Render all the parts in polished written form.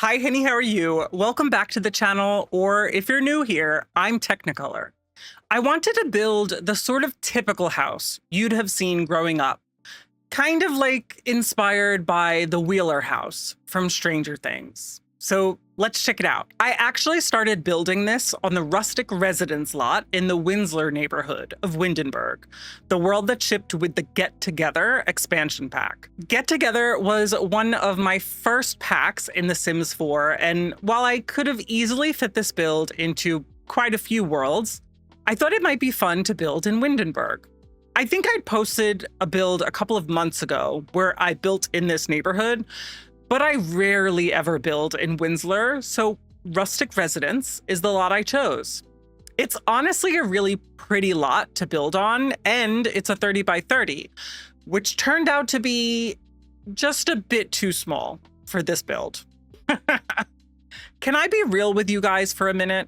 Hi, Henny, how are you? Welcome back to the channel, or if you're new here, I'm Teknikolour. I wanted to build the sort of typical house you'd have seen growing up, kind of like inspired by the Wheeler house from Stranger Things. So let's check it out. I actually started building this on the rustic residence lot in the Windsor neighborhood of Windenburg, the world that shipped with the Get Together expansion pack. Get Together was one of my first packs in The Sims 4, and while I could have easily fit this build into quite a few worlds, I thought it might be fun to build in Windenburg. I think I'd posted a build a couple of months ago where I built in this neighborhood, but I rarely ever build in Windsor, so rustic residence is the lot I chose. It's honestly a really pretty lot to build on, and it's a 30 by 30, which turned out to be just a bit too small for this build. Can I be real with you guys for a minute?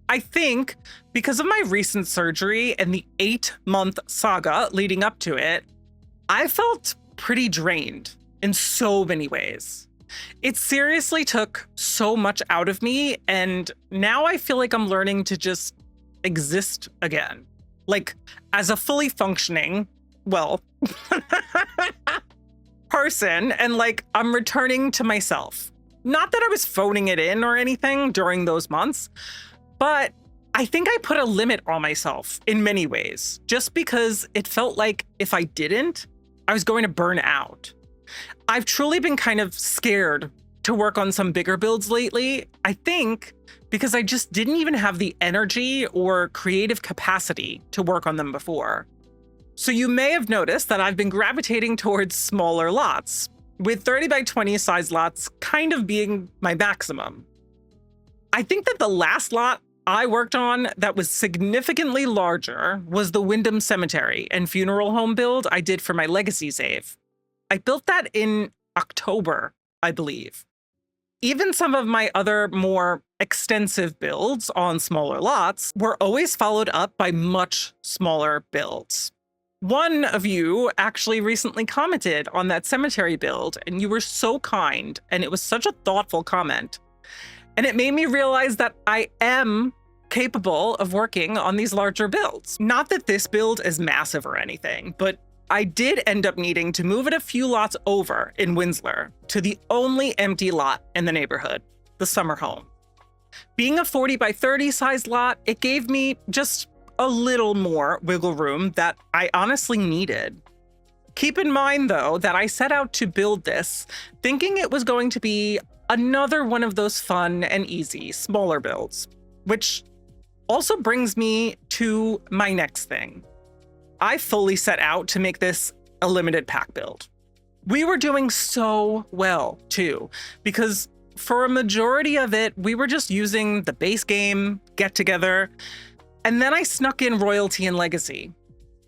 I think because of my recent surgery and the 8-month saga leading up to it, I felt pretty drained in so many ways. It seriously took so much out of me, and now I feel like I'm learning to just exist again. Like, as a fully functioning, well, person, and like, I'm returning to myself. Not that I was phoning it in or anything during those months, but I think I put a limit on myself in many ways, just because it felt like if I didn't, I was going to burn out. I've truly been kind of scared to work on some bigger builds lately, I think because I just didn't even have the energy or creative capacity to work on them before. So you may have noticed that I've been gravitating towards smaller lots, with 30 by 20 size lots kind of being my maximum. I think that the last lot I worked on that was significantly larger was the Wyndham Cemetery and Funeral Home build I did for my Legacy save. I built that in October, I believe. Even some of my other more extensive builds on smaller lots were always followed up by much smaller builds. One of you actually recently commented on that cemetery build, and you were so kind, and it was such a thoughtful comment. And it made me realize that I am capable of working on these larger builds. Not that this build is massive or anything, but I did end up needing to move it a few lots over in Windsor to the only empty lot in the neighborhood, the summer home. Being a 40 by 30 size lot, it gave me just a little more wiggle room that I honestly needed. Keep in mind, though, that I set out to build this thinking it was going to be another one of those fun and easy smaller builds, which also brings me to my next thing. I fully set out to make this a limited pack build. We were doing so well, too, because for a majority of it, we were just using the base game, Get Together, and then I snuck in Royalty and Legacy.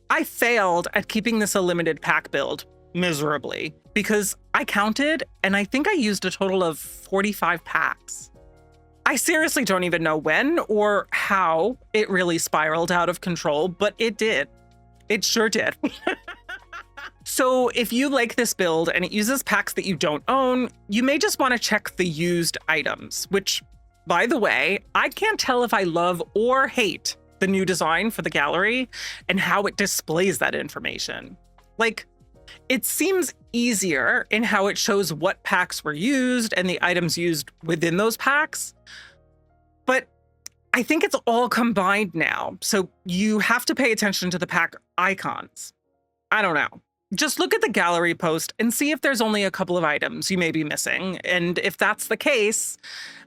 I failed at keeping this a limited pack build miserably because I counted and I think I used a total of 45 packs. I seriously don't even know when or how it really spiraled out of control, but it did. It sure did. So if you like this build and it uses packs that you don't own, you may just want to check the used items, which, by the way, I can't tell if I love or hate the new design for the gallery and how it displays that information. Like, it seems easier in how it shows what packs were used and the items used within those packs, but I think it's all combined now, so you have to pay attention to the pack icons. I don't know. Just look at the gallery post and see if there's only a couple of items you may be missing, and if that's the case,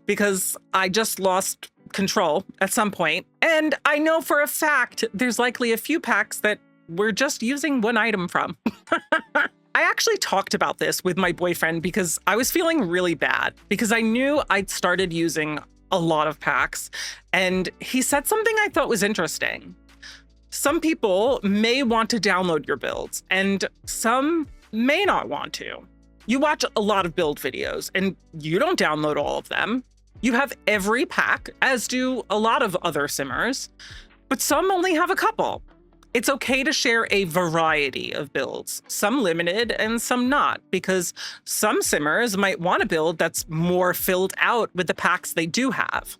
because I just lost control at some point, and I know for a fact there's likely a few packs that we're just using one item from. I actually talked about this with my boyfriend because I was feeling really bad because I knew I'd started using a lot of packs, and he said something I thought was interesting. Some people may want to download your builds, and some may not want to. You watch a lot of build videos, and you don't download all of them. You have every pack, as do a lot of other simmers, but some only have a couple. It's okay to share a variety of builds, some limited and some not, because some simmers might want a build that's more filled out with the packs they do have.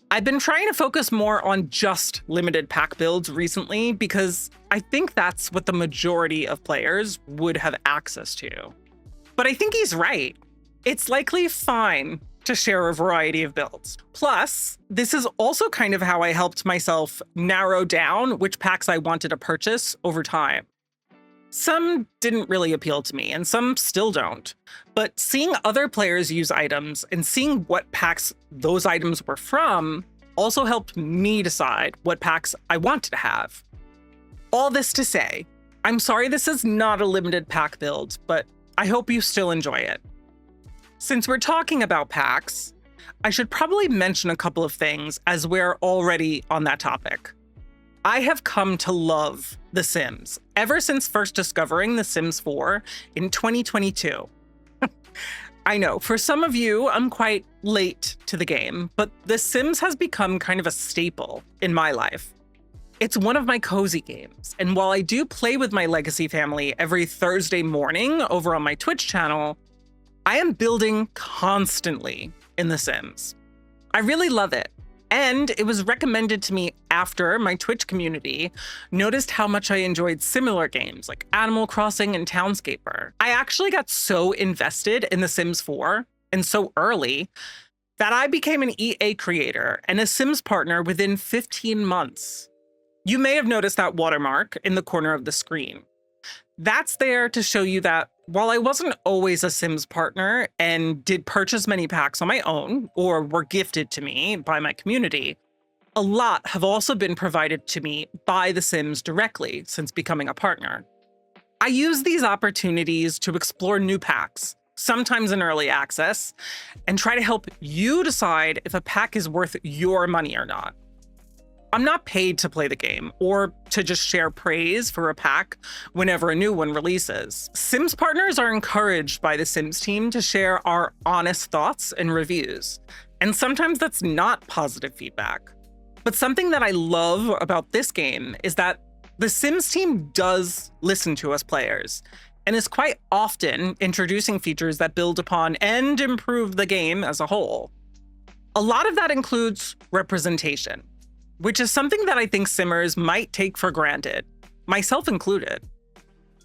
I've been trying to focus more on just limited pack builds recently because I think that's what the majority of players would have access to. But I think he's right. It's likely fine to share a variety of builds. Plus, this is also kind of how I helped myself narrow down which packs I wanted to purchase over time. Some didn't really appeal to me, and some still don't. But seeing other players use items and seeing what packs those items were from also helped me decide what packs I wanted to have. All this to say, I'm sorry this is not a limited pack build, but I hope you still enjoy it. Since we're talking about packs, I should probably mention a couple of things as we're already on that topic. I have come to love The Sims ever since first discovering The Sims 4 in 2022. I know, for some of you, I'm quite late to the game, but The Sims has become kind of a staple in my life. It's one of my cozy games, and while I do play with my Legacy family every Thursday morning over on my Twitch channel, I am building constantly in The Sims. I really love it, and it was recommended to me after my Twitch community noticed how much I enjoyed similar games like Animal Crossing and Townscaper. I actually got so invested in The Sims 4, and so early, that I became an EA creator and a Sims partner within 15 months. You may have noticed that watermark in the corner of the screen. That's there to show you that while I wasn't always a Sims partner and did purchase many packs on my own or were gifted to me by my community, a lot have also been provided to me by The Sims directly since becoming a partner. I use these opportunities to explore new packs, sometimes in early access, and try to help you decide if a pack is worth your money or not. I'm not paid to play the game or to just share praise for a pack whenever a new one releases. Sims partners are encouraged by the Sims team to share our honest thoughts and reviews. And sometimes that's not positive feedback. But something that I love about this game is that the Sims team does listen to us players and is quite often introducing features that build upon and improve the game as a whole. A lot of that includes representation, which is something that I think Simmers might take for granted, myself included.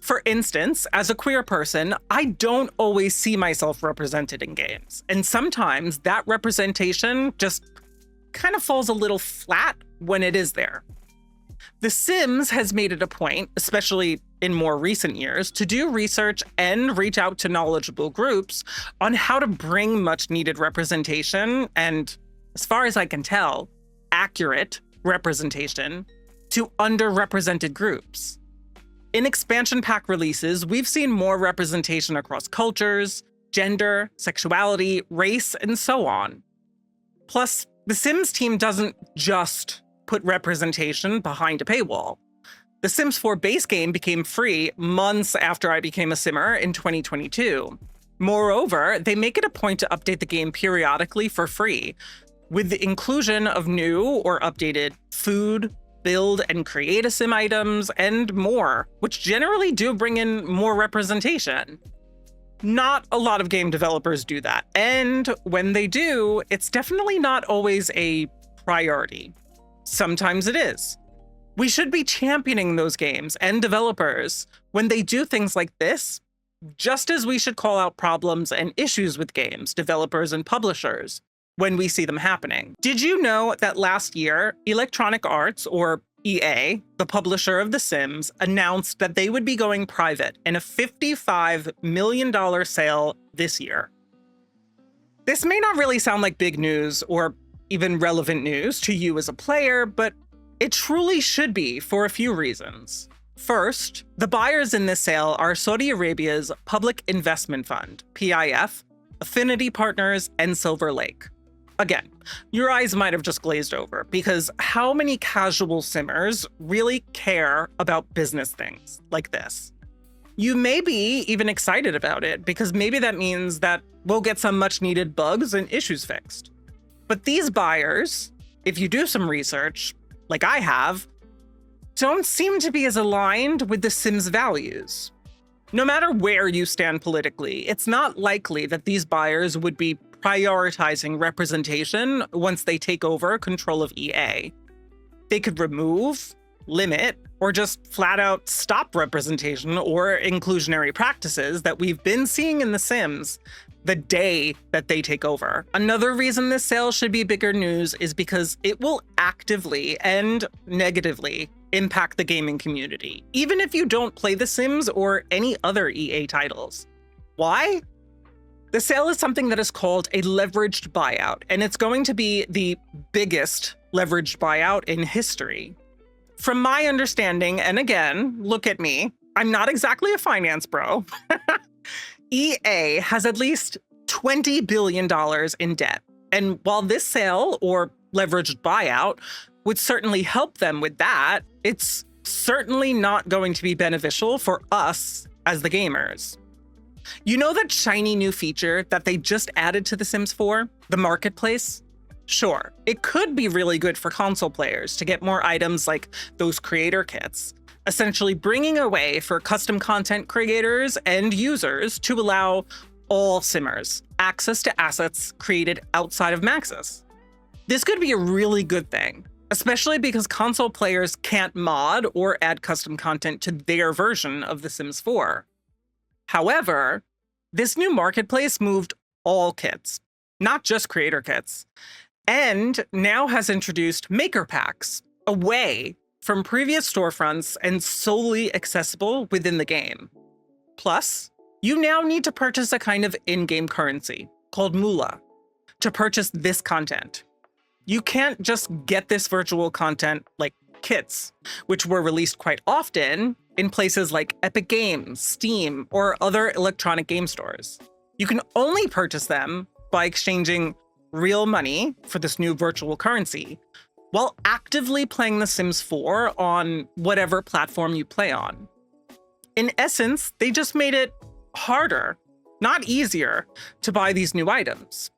For instance, as a queer person, I don't always see myself represented in games, and sometimes that representation just kind of falls a little flat when it is there. The Sims has made it a point, especially in more recent years, to do research and reach out to knowledgeable groups on how to bring much needed representation and, as far as I can tell, accurate representation to underrepresented groups. In expansion pack releases, we've seen more representation across cultures, gender, sexuality, race, and so on. Plus, the Sims team doesn't just put representation behind a paywall. The Sims 4 base game became free months after I became a Simmer in 2022. Moreover, they make it a point to update the game periodically for free, with the inclusion of new or updated food, build and create a sim items, and more, which generally do bring in more representation. Not a lot of game developers do that, and when they do, it's definitely not always a priority. Sometimes it is. We should be championing those games and developers when they do things like this, just as we should call out problems and issues with games, developers, and publishers when we see them happening. Did you know that last year, Electronic Arts, or EA, the publisher of The Sims, announced that they would be going private in a $55 million sale this year? This may not really sound like big news or even relevant news to you as a player, but it truly should be for a few reasons. First, the buyers in this sale are Saudi Arabia's Public Investment Fund, PIF, Affinity Partners, and Silver Lake. Again, your eyes might have just glazed over, because how many casual simmers really care about business things like this? You may be even excited about it, because maybe that means that we'll get some much needed bugs and issues fixed. But these buyers, if you do some research, like I have, don't seem to be as aligned with The Sims' values. No matter where you stand politically, it's not likely that these buyers would be prioritizing representation once they take over control of EA. They could remove, limit, or just flat out stop representation or inclusionary practices that we've been seeing in The Sims the day that they take over. Another reason this sale should be bigger news is because it will actively and negatively impact the gaming community, even if you don't play The Sims or any other EA titles. Why? The sale is something that is called a leveraged buyout, and it's going to be the biggest leveraged buyout in history. From my understanding, and again, look at me, I'm not exactly a finance bro. EA has at least $20 billion in debt. And while this sale or leveraged buyout would certainly help them with that, it's certainly not going to be beneficial for us as the gamers. You know that shiny new feature that they just added to The Sims 4, the marketplace? Sure, it could be really good for console players to get more items like those creator kits, essentially bringing a way for custom content creators and users to allow all Simmers access to assets created outside of Maxis. This could be a really good thing, especially because console players can't mod or add custom content to their version of The Sims 4. However, this new marketplace moved all kits, not just creator kits, and now has introduced maker packs away from previous storefronts and solely accessible within the game. Plus, you now need to purchase a kind of in-game currency called moolah to purchase this content. You can't just get this virtual content like kits, which were released quite often in places like Epic Games, Steam, or other electronic game stores. You can only purchase them by exchanging real money for this new virtual currency while actively playing The Sims 4 on whatever platform you play on. In essence, they just made it harder, not easier, to buy these new items.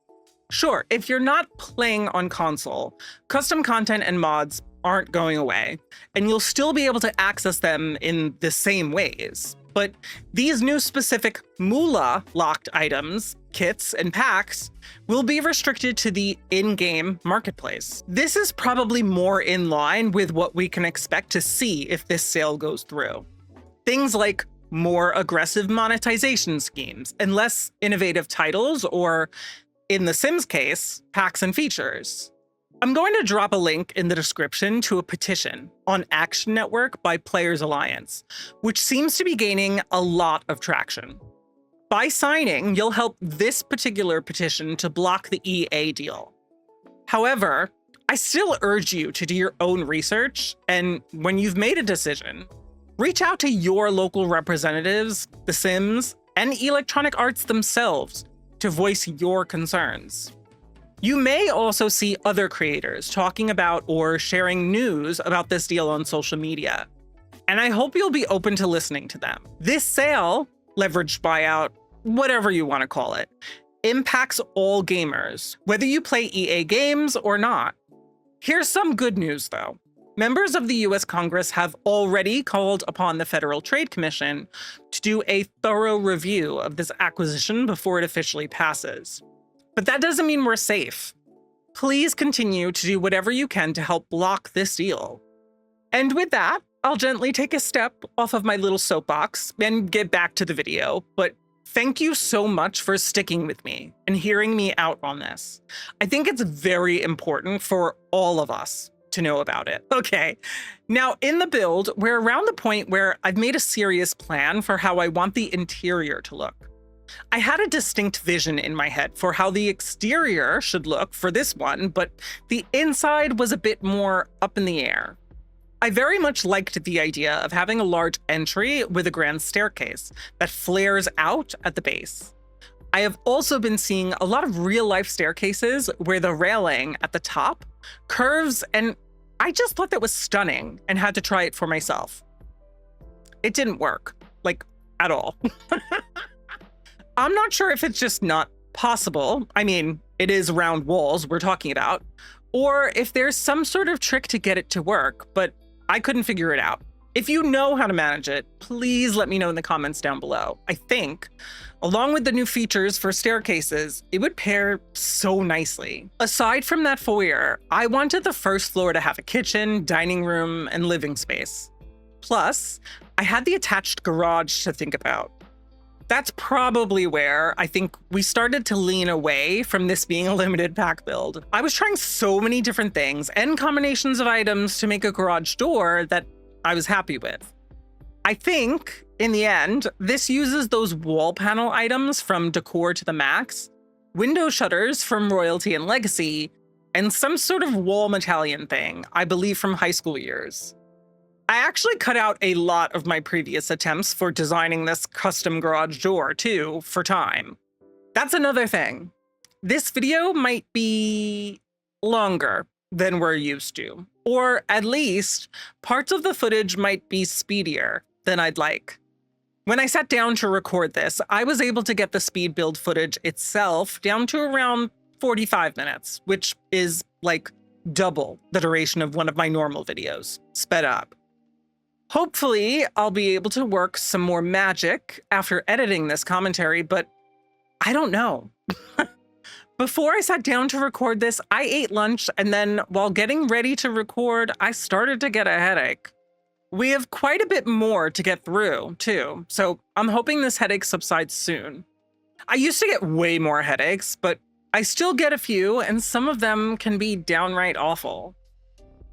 Sure, if you're not playing on console, custom content and mods aren't going away, and you'll still be able to access them in the same ways. But these new specific moolah locked items, kits, and packs will be restricted to the in-game marketplace. This is probably more in line with what we can expect to see if this sale goes through. Things like more aggressive monetization schemes and less innovative titles, or in The Sims case, packs and features. I'm going to drop a link in the description to a petition on Action Network by Players Alliance, which seems to be gaining a lot of traction. By signing, you'll help this particular petition to block the EA deal. However, I still urge you to do your own research, and when you've made a decision, reach out to your local representatives, The Sims, and Electronic Arts themselves to voice your concerns. You may also see other creators talking about or sharing news about this deal on social media, and I hope you'll be open to listening to them. This sale, leveraged buyout, whatever you want to call it, impacts all gamers, whether you play EA games or not. Here's some good news, though. Members of the US Congress have already called upon the Federal Trade Commission to do a thorough review of this acquisition before it officially passes. But that doesn't mean we're safe. Please continue to do whatever you can to help block this deal. And with that, I'll gently take a step off of my little soapbox and get back to the video, but thank you so much for sticking with me and hearing me out on this. I think it's very important for all of us to know about it. Okay, now in the build, we're around the point where I've made a serious plan for how I want the interior to look. I had a distinct vision in my head for how the exterior should look for this one, but the inside was a bit more up in the air. I very much liked the idea of having a large entry with a grand staircase that flares out at the base. I have also been seeing a lot of real-life staircases where the railing at the top curves, and I just thought that was stunning and had to try it for myself. It didn't work, like, at all. I'm not sure if it's just not possible. I mean, it is round walls we're talking about, or if there's some sort of trick to get it to work, but I couldn't figure it out. If you know how to manage it, please let me know in the comments down below. I think, along with the new features for staircases, it would pair so nicely. Aside from that foyer, I wanted the first floor to have a kitchen, dining room, and living space. Plus, I had the attached garage to think about. That's probably where I think we started to lean away from this being a limited pack build. I was trying so many different things and combinations of items to make a garage door that I was happy with. I think, in the end, this uses those wall panel items from Decor to the max, window shutters from Royalty and Legacy, and some sort of wall medallion thing, I believe from high school years. I actually cut out a lot of my previous attempts for designing this custom garage door, too, for time. That's another thing. This video might be longer than we're used to, or at least parts of the footage might be speedier than I'd like. When I sat down to record this, I was able to get the speed build footage itself down to around 45 minutes, which is like double the duration of one of my normal videos, sped up. Hopefully, I'll be able to work some more magic after editing this commentary, but I don't know. Before I sat down to record this, I ate lunch, and then while getting ready to record, I started to get a headache. We have quite a bit more to get through, too, so I'm hoping this headache subsides soon. I used to get way more headaches, but I still get a few, and some of them can be downright awful.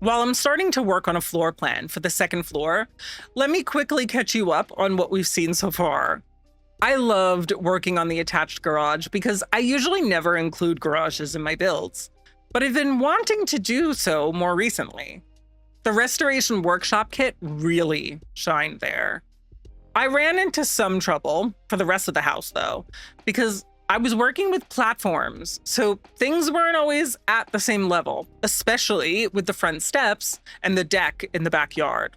While I'm starting to work on a floor plan for the second floor, let me quickly catch you up on what we've seen so far. I loved working on the attached garage because I usually never include garages in my builds, but I've been wanting to do so more recently. The restoration workshop kit really shined there. I ran into some trouble for the rest of the house though, because I was working with platforms, so things weren't always at the same level, especially with the front steps and the deck in the backyard.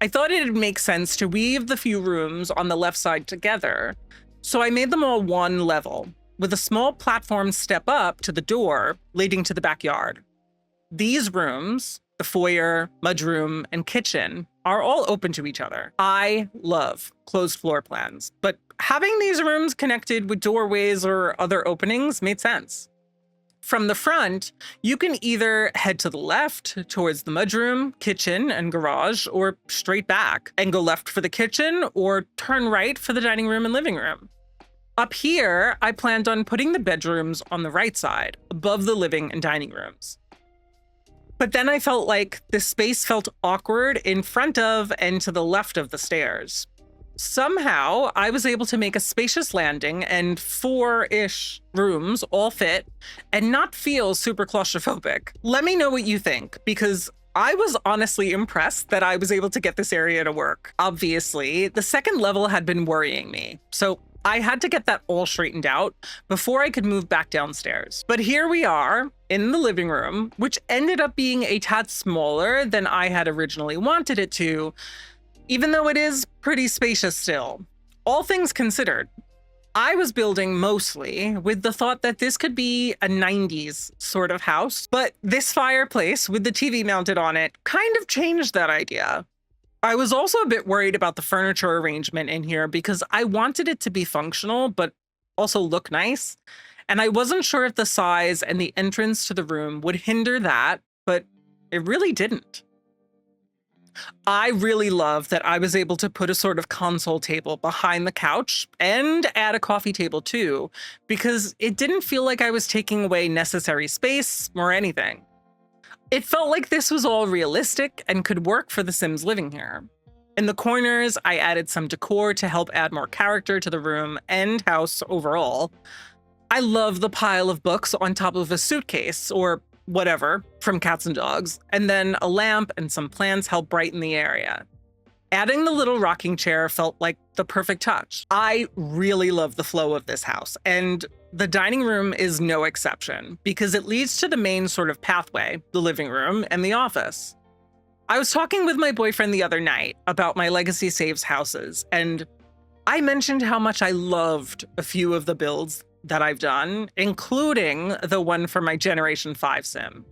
I thought it'd make sense to weave the few rooms on the left side together, so I made them all one level, with a small platform step up to the door leading to the backyard. These rooms, the foyer, mudroom, and kitchen, are all open to each other. I love closed floor plans, but having these rooms connected with doorways or other openings made sense. From the front, you can either head to the left towards the mudroom, kitchen, and garage, or straight back and go left for the kitchen, or turn right for the dining room and living room. Up here, I planned on putting the bedrooms on the right side, above the living and dining rooms. But then I felt like the space felt awkward in front of and to the left of the stairs. Somehow, I was able to make a spacious landing and 4-ish rooms all fit and not feel super claustrophobic. Let me know what you think, because I was honestly impressed that I was able to get this area to work. Obviously, the second level had been worrying me, so I had to get that all straightened out before I could move back downstairs. But here we are in the living room, which ended up being a tad smaller than I had originally wanted it to, even though it is pretty spacious still. All things considered, I was building mostly with the thought that this could be a 90s sort of house, but this fireplace with the TV mounted on it kind of changed that idea. I was also a bit worried about the furniture arrangement in here because I wanted it to be functional, but also look nice. And I wasn't sure if the size and the entrance to the room would hinder that, but it really didn't. I really love that I was able to put a sort of console table behind the couch and add a coffee table too, because it didn't feel like I was taking away necessary space or anything. It felt like this was all realistic and could work for the Sims living here. In the corners, I added some decor to help add more character to the room and house overall. I love the pile of books on top of a suitcase, or whatever, from Cats and Dogs, and then a lamp and some plants help brighten the area. Adding the little rocking chair felt like the perfect touch. I really love the flow of this house, and the dining room is no exception, because it leads to the main sort of pathway, the living room, and the office. I was talking with my boyfriend the other night about my Legacy Saves houses, and I mentioned how much I loved a few of the builds that I've done, including the one for my Generation 5 sim.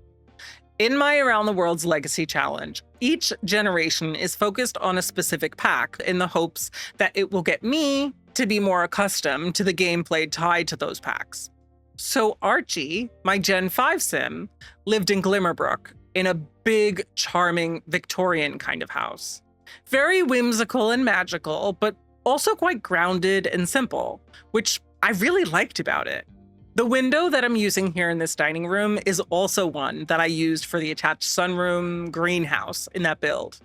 In my Around the World's Legacy Challenge, each generation is focused on a specific pack in the hopes that it will get me to be more accustomed to the gameplay tied to those packs. So Archie, my Gen 5 sim, lived in Glimmerbrook in a big, charming Victorian kind of house. Very whimsical and magical, but also quite grounded and simple, which I really liked about it. The window that I'm using here in this dining room is also one that I used for the attached sunroom greenhouse in that build.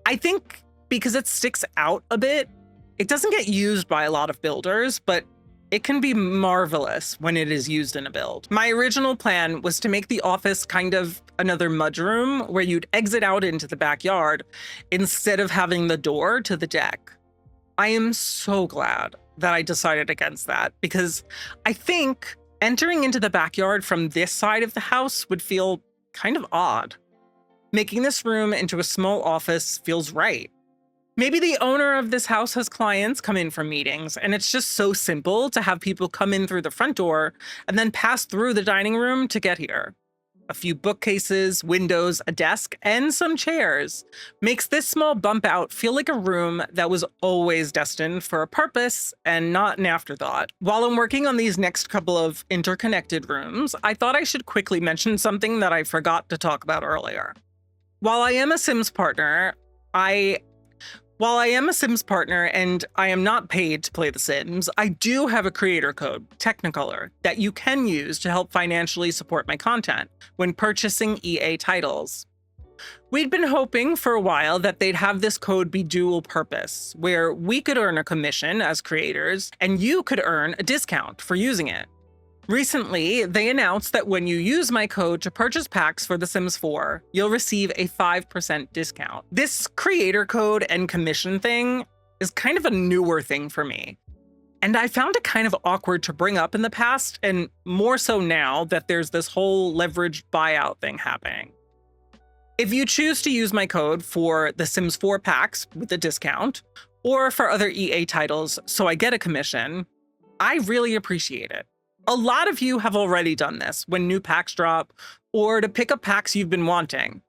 I think because it sticks out a bit, it doesn't get used by a lot of builders, but it can be marvelous when it is used in a build. My original plan was to make the office kind of another mudroom where you'd exit out into the backyard instead of having the door to the deck. I am so glad that I decided against that because I think entering into the backyard from this side of the house would feel kind of odd. Making this room into a small office feels right. Maybe the owner of this house has clients come in for meetings, and it's just so simple to have people come in through the front door and then pass through the dining room to get here. A few bookcases, windows, a desk, and some chairs makes this small bump out feel like a room that was always destined for a purpose and not an afterthought. While I'm working on these next couple of interconnected rooms, I thought I should quickly mention something that I forgot to talk about earlier. While I am a Sims partner, and I am not paid to play The Sims, I do have a creator code, Teknikolour, that you can use to help financially support my content when purchasing EA titles. We'd been hoping for a while that they'd have this code be dual purpose, where we could earn a commission as creators and you could earn a discount for using it. Recently, they announced that when you use my code to purchase packs for The Sims 4, you'll receive a 5% discount. This creator code and commission thing is kind of a newer thing for me. And I found it kind of awkward to bring up in the past, and more so now that there's this whole leveraged buyout thing happening. If you choose to use my code for The Sims 4 packs with a discount, or for other EA titles so I get a commission, I really appreciate it. A lot of you have already done this when new packs drop or to pick up packs you've been wanting.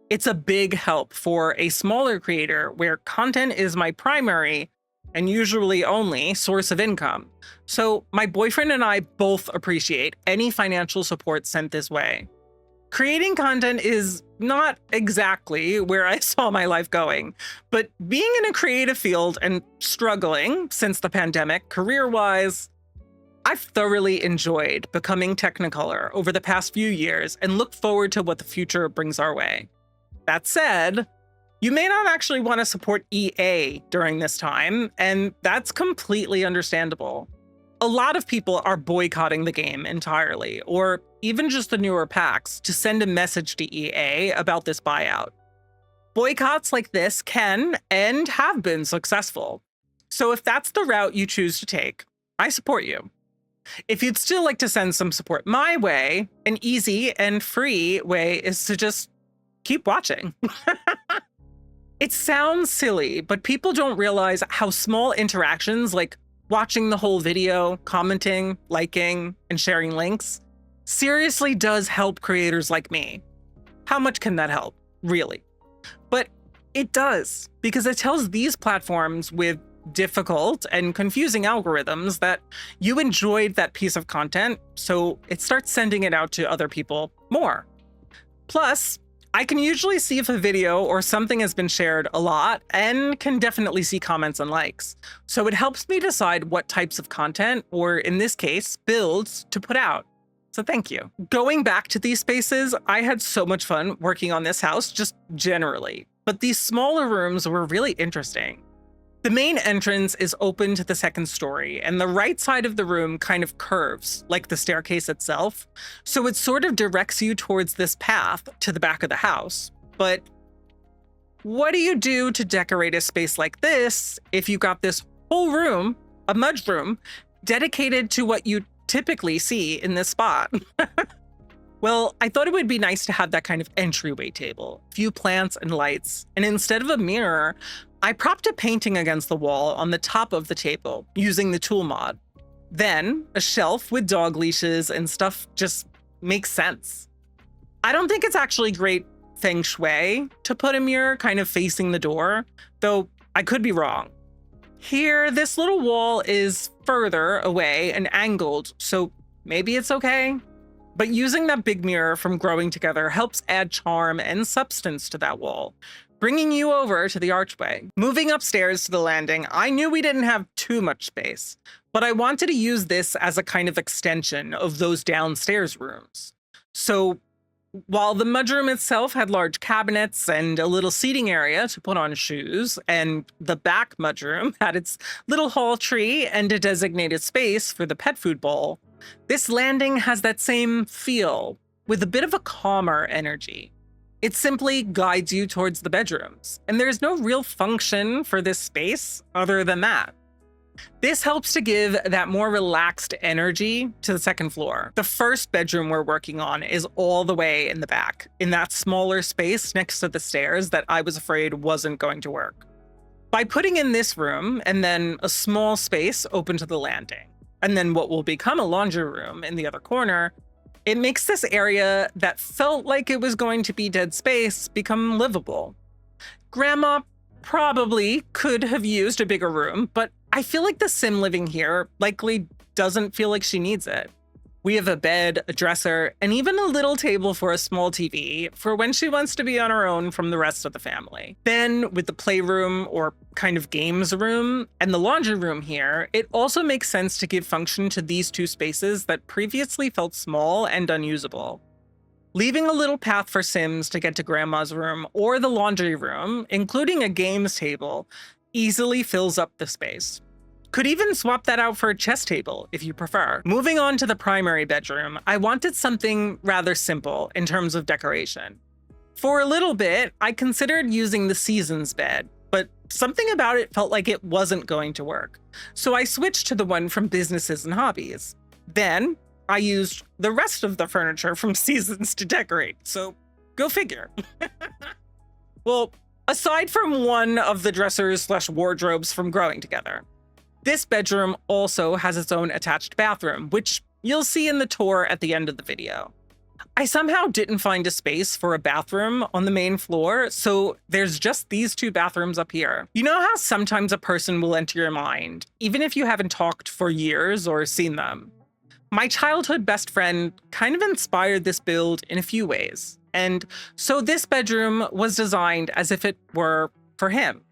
It's a big help for a smaller creator where content is my primary and usually only source of income. So my boyfriend and I both appreciate any financial support sent this way. Creating content is not exactly where I saw my life going, but being in a creative field and struggling since the pandemic career-wise, I've thoroughly enjoyed becoming Teknikolour over the past few years and look forward to what the future brings our way. That said, you may not actually want to support EA during this time, and that's completely understandable. A lot of people are boycotting the game entirely, or even just the newer packs, to send a message to EA about this buyout. Boycotts like this can and have been successful. So if that's the route you choose to take, I support you. If you'd still like to send some support my way, an easy and free way is to just keep watching. It sounds silly, but people don't realize how small interactions like watching the whole video, commenting, liking, and sharing links seriously does help creators like me. How much can that help, really? But it does, because it tells these platforms with difficult and confusing algorithms that you enjoyed that piece of content, so it starts sending it out to other people more. Plus, I can usually see if a video or something has been shared a lot and can definitely see comments and likes. So it helps me decide what types of content, or in this case, builds, to put out. So thank you. Going back to these spaces, I had so much fun working on this house, just generally. But these smaller rooms were really interesting. The main entrance is open to the second story, and the right side of the room kind of curves, like the staircase itself, so it sort of directs you towards this path to the back of the house. But what do you do to decorate a space like this if you got this whole room, a mudroom, dedicated to what you typically see in this spot? Well, I thought it would be nice to have that kind of entryway table, a few plants and lights, and instead of a mirror, I propped a painting against the wall on the top of the table using the tool mod. Then, a shelf with dog leashes and stuff just makes sense. I don't think it's actually great feng shui to put a mirror kind of facing the door, though I could be wrong. Here, this little wall is further away and angled, so maybe it's okay. But using that big mirror from Growing Together helps add charm and substance to that wall, bringing you over to the archway. Moving upstairs to the landing, I knew we didn't have too much space, but I wanted to use this as a kind of extension of those downstairs rooms. So while the mudroom itself had large cabinets and a little seating area to put on shoes, and the back mudroom had its little hall tree and a designated space for the pet food bowl, this landing has that same feel with a bit of a calmer energy. It simply guides you towards the bedrooms, and there's no real function for this space other than that. This helps to give that more relaxed energy to the second floor. The first bedroom we're working on is all the way in the back, in that smaller space next to the stairs that I was afraid wasn't going to work. By putting in this room and then a small space open to the landing, and then what will become a laundry room in the other corner, it makes this area that felt like it was going to be dead space become livable. Grandma probably could have used a bigger room, but I feel like the sim living here likely doesn't feel like she needs it. We have a bed, a dresser, and even a little table for a small TV for when she wants to be on her own from the rest of the family. Then, with the playroom or kind of games room and the laundry room here, it also makes sense to give function to these two spaces that previously felt small and unusable. Leaving a little path for Sims to get to Grandma's room or the laundry room, including a games table, easily fills up the space. Could even swap that out for a chess table if you prefer. Moving on to the primary bedroom, I wanted something rather simple in terms of decoration. For a little bit, I considered using the Seasons bed, but something about it felt like it wasn't going to work. So I switched to the one from Businesses and Hobbies. Then I used the rest of the furniture from Seasons to decorate, so go figure. Well, aside from one of the dressers/wardrobes from Growing Together, this bedroom also has its own attached bathroom, which you'll see in the tour at the end of the video. I somehow didn't find a space for a bathroom on the main floor, so there's just these two bathrooms up here. You know how sometimes a person will enter your mind, even if you haven't talked for years or seen them? My childhood best friend kind of inspired this build in a few ways, and so this bedroom was designed as if it were for him.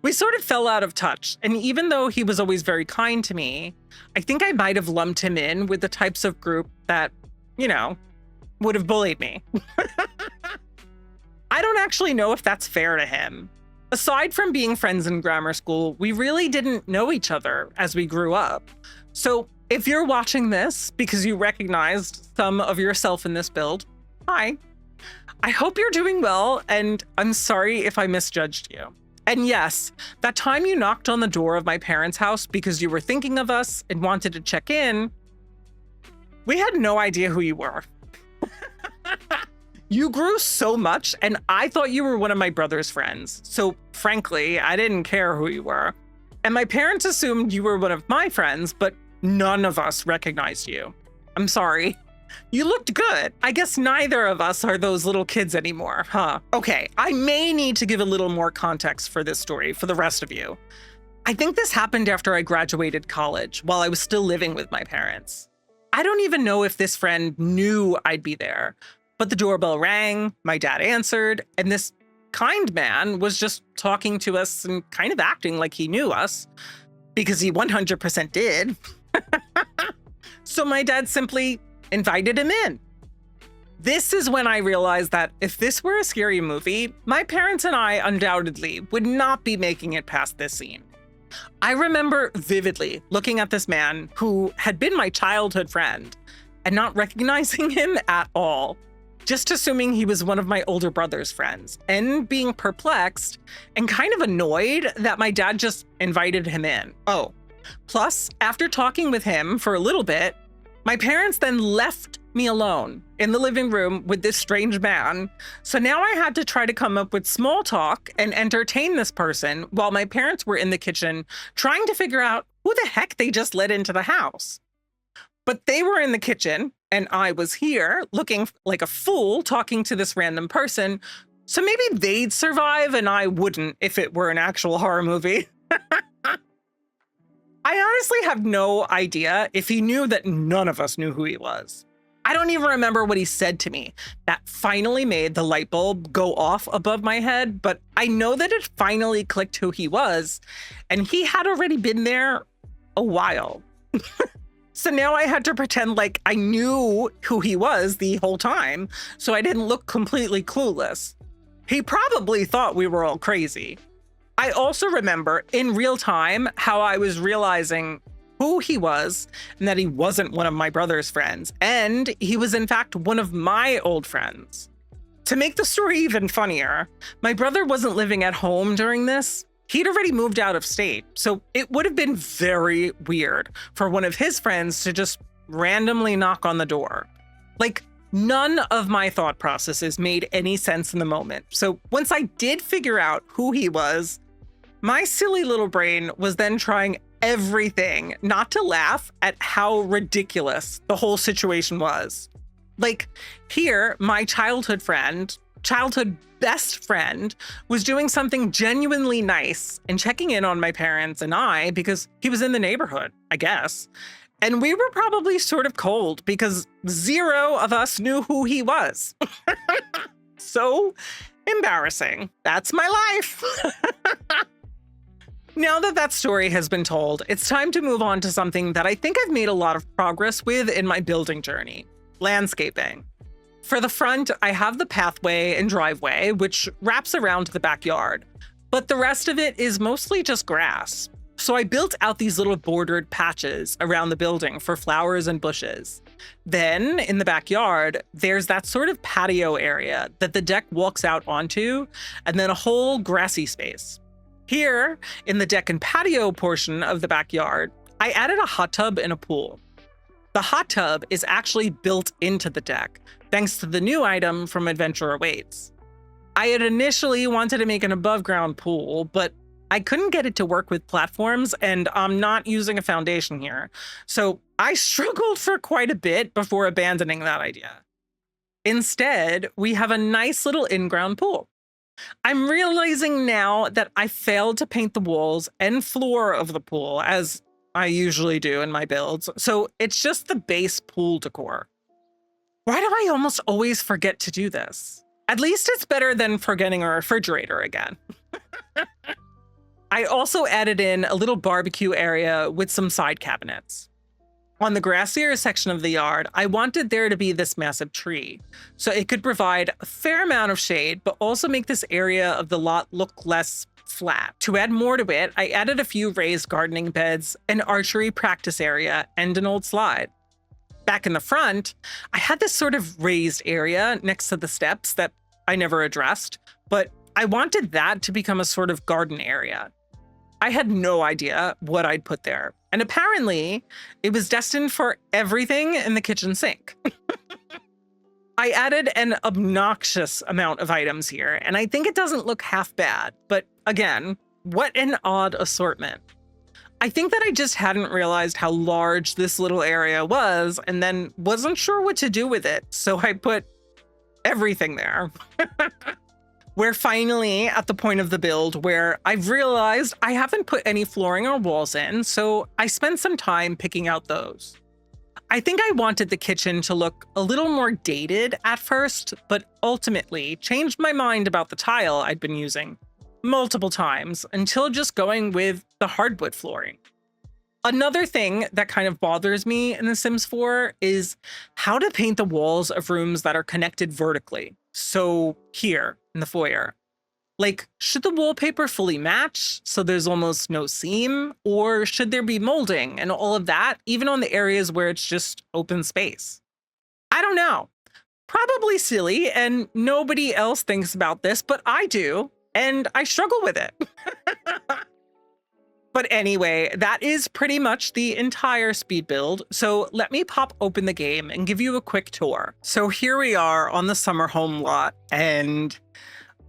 We sort of fell out of touch, and even though he was always very kind to me, I think I might have lumped him in with the types of group that, would have bullied me. I don't actually know if that's fair to him. Aside from being friends in grammar school, we really didn't know each other as we grew up. So if you're watching this because you recognized some of yourself in this build, hi. I hope you're doing well, and I'm sorry if I misjudged you. And yes, that time you knocked on the door of my parents' house because you were thinking of us and wanted to check in, we had no idea who you were. You grew so much, and I thought you were one of my brother's friends. So frankly, I didn't care who you were. And my parents assumed you were one of my friends, but none of us recognized you. I'm sorry. You looked good. I guess neither of us are those little kids anymore, huh? Okay, I may need to give a little more context for this story for the rest of you. I think this happened after I graduated college, while I was still living with my parents. I don't even know if this friend knew I'd be there, but the doorbell rang, my dad answered, and this kind man was just talking to us and kind of acting like he knew us, because he 100% did. So my dad simply invited him in. This is when I realized that if this were a scary movie, my parents and I undoubtedly would not be making it past this scene. I remember vividly looking at this man who had been my childhood friend and not recognizing him at all, just assuming he was one of my older brother's friends, and being perplexed and kind of annoyed that my dad just invited him in. Oh, plus, after talking with him for a little bit, my parents then left me alone in the living room with this strange man. So now I had to try to come up with small talk and entertain this person while my parents were in the kitchen trying to figure out who the heck they just let into the house. But they were in the kitchen And I was here looking like a fool talking to this random person. So maybe they'd survive and I wouldn't if it were an actual horror movie. I honestly have no idea if he knew that none of us knew who he was. I don't even remember what he said to me that finally made the light bulb go off above my head, but I know that it finally clicked who he was, and he had already been there a while. So now I had to pretend like I knew who he was the whole time, so I didn't look completely clueless. He probably thought we were all crazy. I also remember in real time how I was realizing who he was and that he wasn't one of my brother's friends, and he was in fact one of my old friends. To make the story even funnier, my brother wasn't living at home during this. He'd already moved out of state, so it would have been very weird for one of his friends to just randomly knock on the door. Like, none of my thought processes made any sense in the moment. So once I did figure out who he was, my silly little brain was then trying everything not to laugh at how ridiculous the whole situation was. Like, here, my childhood best friend, was doing something genuinely nice and checking in on my parents and I because he was in the neighborhood, I guess. And we were probably sort of cold because zero of us knew who he was. So embarrassing. That's my life. Now that that story has been told, it's time to move on to something that I think I've made a lot of progress with in my building journey: landscaping. For the front, I have the pathway and driveway, which wraps around the backyard, but the rest of it is mostly just grass. So I built out these little bordered patches around the building for flowers and bushes. Then in the backyard, there's that sort of patio area that the deck walks out onto, and then a whole grassy space. Here, in the deck and patio portion of the backyard, I added a hot tub and a pool. The hot tub is actually built into the deck, thanks to the new item from Adventure Awaits. I had initially wanted to make an above-ground pool, but I couldn't get it to work with platforms, and I'm not using a foundation here. So I struggled for quite a bit before abandoning that idea. Instead, we have a nice little in-ground pool. I'm realizing now that I failed to paint the walls and floor of the pool, as I usually do in my builds, so it's just the base pool decor. Why do I almost always forget to do this? At least it's better than forgetting a refrigerator again. I also added in a little barbecue area with some side cabinets. On the grassier section of the yard, I wanted there to be this massive tree, so it could provide a fair amount of shade, but also make this area of the lot look less flat. To add more to it, I added a few raised gardening beds, an archery practice area, and an old slide. Back in the front, I had this sort of raised area next to the steps that I never addressed, but I wanted that to become a sort of garden area. I had no idea what I'd put there, and apparently it was destined for everything in the kitchen sink. I added an obnoxious amount of items here, and I think it doesn't look half bad, but again, what an odd assortment. I think that I just hadn't realized how large this little area was and then wasn't sure what to do with it, so I put everything there. We're finally at the point of the build where I've realized I haven't put any flooring or walls in, so I spent some time picking out those. I think I wanted the kitchen to look a little more dated at first, but ultimately changed my mind about the tile I'd been using multiple times until just going with the hardwood flooring. Another thing that kind of bothers me in The Sims 4 is how to paint the walls of rooms that are connected vertically. So here in the foyer, like, should the wallpaper fully match so there's almost no seam, or should there be molding and all of that, even on the areas where it's just open space? I don't know. Probably silly, and nobody else thinks about this, but I do, and I struggle with it. But anyway, that is pretty much the entire speed build, so let me pop open the game and give you a quick tour. So here we are on the summer home lot, and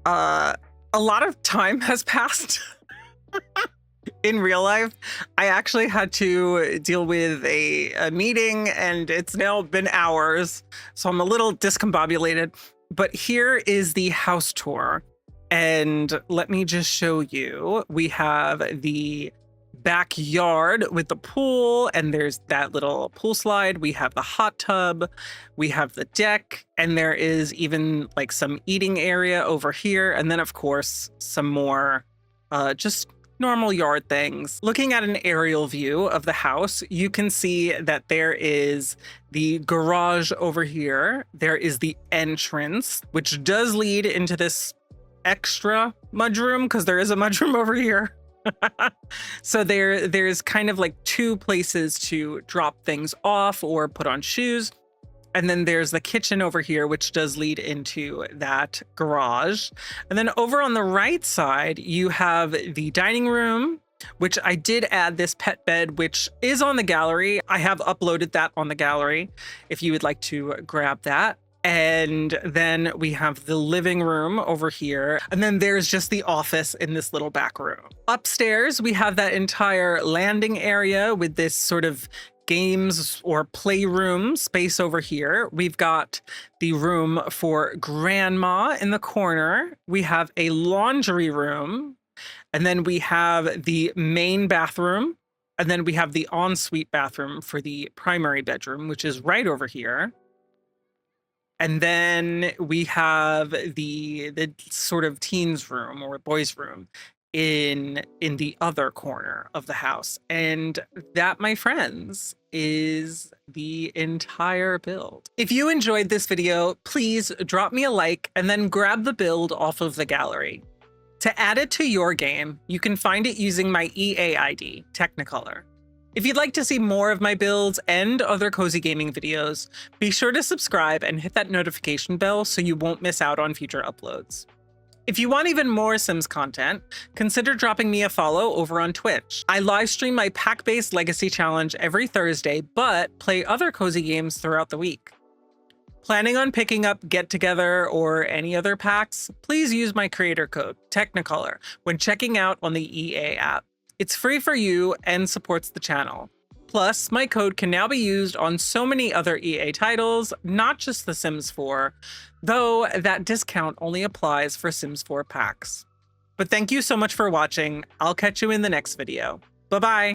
a lot of time has passed. In real life, I actually had to deal with a meeting, and it's now been hours, so I'm a little discombobulated. But here is the house tour. And let me just show you. We have the backyard with the pool, and there's that little pool slide. We have the hot tub, we have the deck, and there is even like some eating area over here. And then, of course, some more just normal yard things. Looking at an aerial view of the house, you can see that there is the garage over here. There is the entrance, which does lead into this extra mudroom, because there is a mudroom over here. So there's kind of like two places to drop things off or put on shoes. And then there's the kitchen over here, which does lead into that garage. And then over on the right side, you have the dining room, which I did add this pet bed, which is on the gallery. I have uploaded that on the gallery if you would like to grab that. And then we have the living room over here. And then there's just the office in this little back room. Upstairs, we have that entire landing area with this sort of games or playroom space over here. We've got the room for grandma in the corner. We have a laundry room. And then we have the main bathroom. And then we have the ensuite bathroom for the primary bedroom, which is right over here. And then we have the sort of teens room or boys room in the other corner of the house. And that, my friends, is the entire build. If you enjoyed this video, please drop me a like and then grab the build off of the gallery. To add it to your game, you can find it using my EA ID, Teknikolour. If you'd like to see more of my builds and other cozy gaming videos, be sure to subscribe and hit that notification bell so you won't miss out on future uploads. If you want even more Sims content, consider dropping me a follow over on Twitch. I live stream my pack-based Legacy Challenge every Thursday, but play other cozy games throughout the week. Planning on picking up Get Together or any other packs? Please use my creator code, Teknikolour, when checking out on the EA app. It's free for you and supports the channel. Plus, my code can now be used on so many other EA titles, not just The Sims 4, though that discount only applies for Sims 4 packs. But thank you so much for watching. I'll catch you in the next video. Bye-bye.